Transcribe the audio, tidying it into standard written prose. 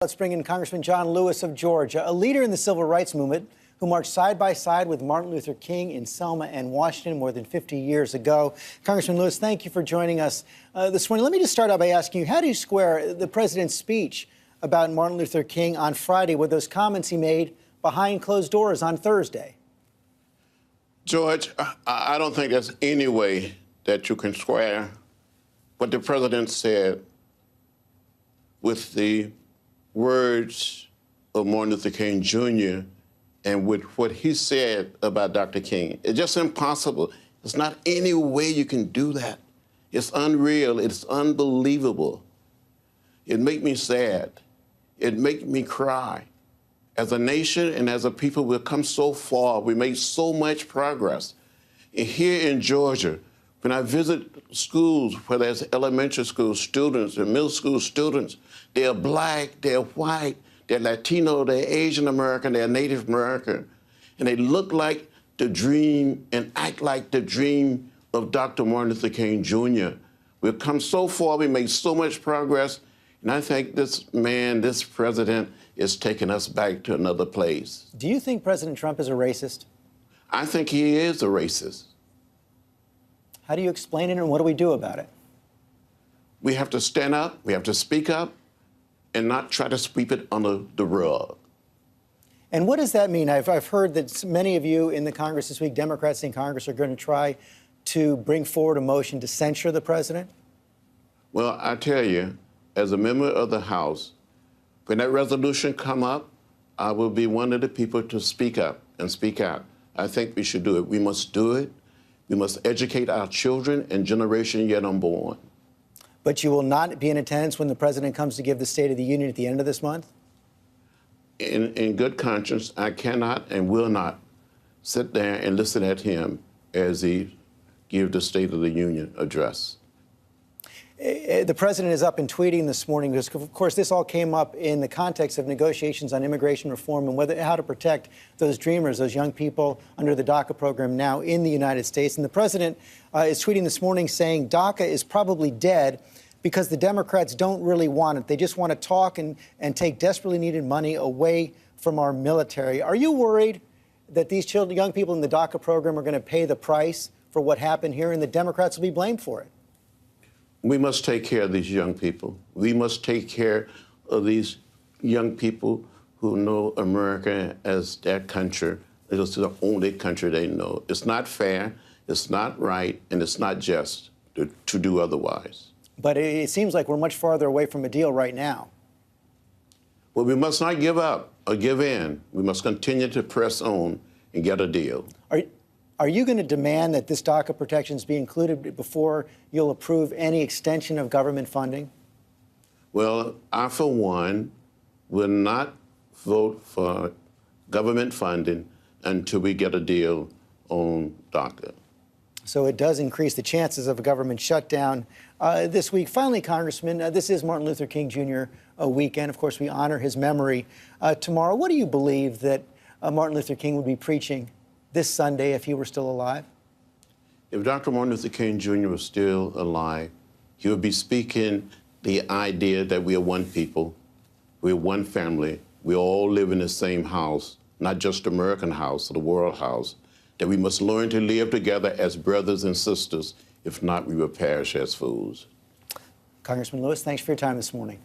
Let's bring in Congressman John Lewis of Georgia, a leader in the civil rights movement who marched side by side with Martin Luther King in Selma and Washington more than 50 years ago. Congressman Lewis, thank you for joining us this morning. Let me just start out by asking you, how do you square the president's speech about Martin Luther King on Friday with those comments he made behind closed doors on Thursday? George, I don't think there's any way that you can square what the president said with the words of Martin Luther King Jr. and with what he said about Dr. King. It's just impossible. There's not any way you can do that. It's unreal. It's unbelievable. It makes me sad. It makes me cry. As a nation and as a people, we've come so far. We made so much progress. And here in Georgia, when I visit schools, whether it's elementary school students or middle school students, they're black, they're white, they're Latino, they're Asian American, they're Native American, and they look like the dream and act like the dream of Dr. Martin Luther King Jr. We've come so far, we made so much progress, and I think this man, this president, is taking us back to another place. Do you think President Trump is a racist? I think he is a racist. How do you explain it, and what do we do about it? We have to stand up, we have to speak up, and not try to sweep it under the rug. And what does that mean? I've heard that many of you in the Congress this week, Democrats in Congress, are going to try to bring forward a motion to censure the president. Well, I tell you, as a member of the House, when that resolution come up, I will be one of the people to speak up and speak out. I think we should do it. We must do it. We must educate our children and generation yet unborn. But you will not be in attendance when the president comes to give the State of the Union at the end of this month? In good conscience, I cannot and will not sit there and listen at him as he gives the State of the Union address. The president is up and tweeting this morning because, of course, this all came up in the context of negotiations on immigration reform and how to protect those dreamers, those young people under the DACA program now in the United States. And the president is tweeting this morning saying DACA is probably dead because the Democrats don't really want it. They just want to talk and take desperately needed money away from our military. Are you worried that these children, young people in the DACA program are going to pay the price for what happened here and the Democrats will be blamed for it? We must take care of these young people. We must take care of these young people who know America as their country. It is the only country they know. It's not fair, it's not right, and it's not just to do otherwise. But it seems like we're much farther away from a deal right now. Well, we must not give up or give in. We must continue to press on and get a deal. Are you going to demand that this DACA protections be included before you'll approve any extension of government funding? Well, I, for one, will not vote for government funding until we get a deal on DACA. So it does increase the chances of a government shutdown this week. Finally, Congressman, this is Martin Luther King Jr. weekend. Of course, we honor his memory tomorrow. What do you believe that Martin Luther King would be preaching this Sunday if he were still alive? If Dr. Martin Luther King Jr. was still alive, he would be speaking the idea that we are one people, we're one family, we all live in the same house, not just the American house or the world house, that we must learn to live together as brothers and sisters. If not, we will perish as fools. Congressman Lewis, thanks for your time this morning.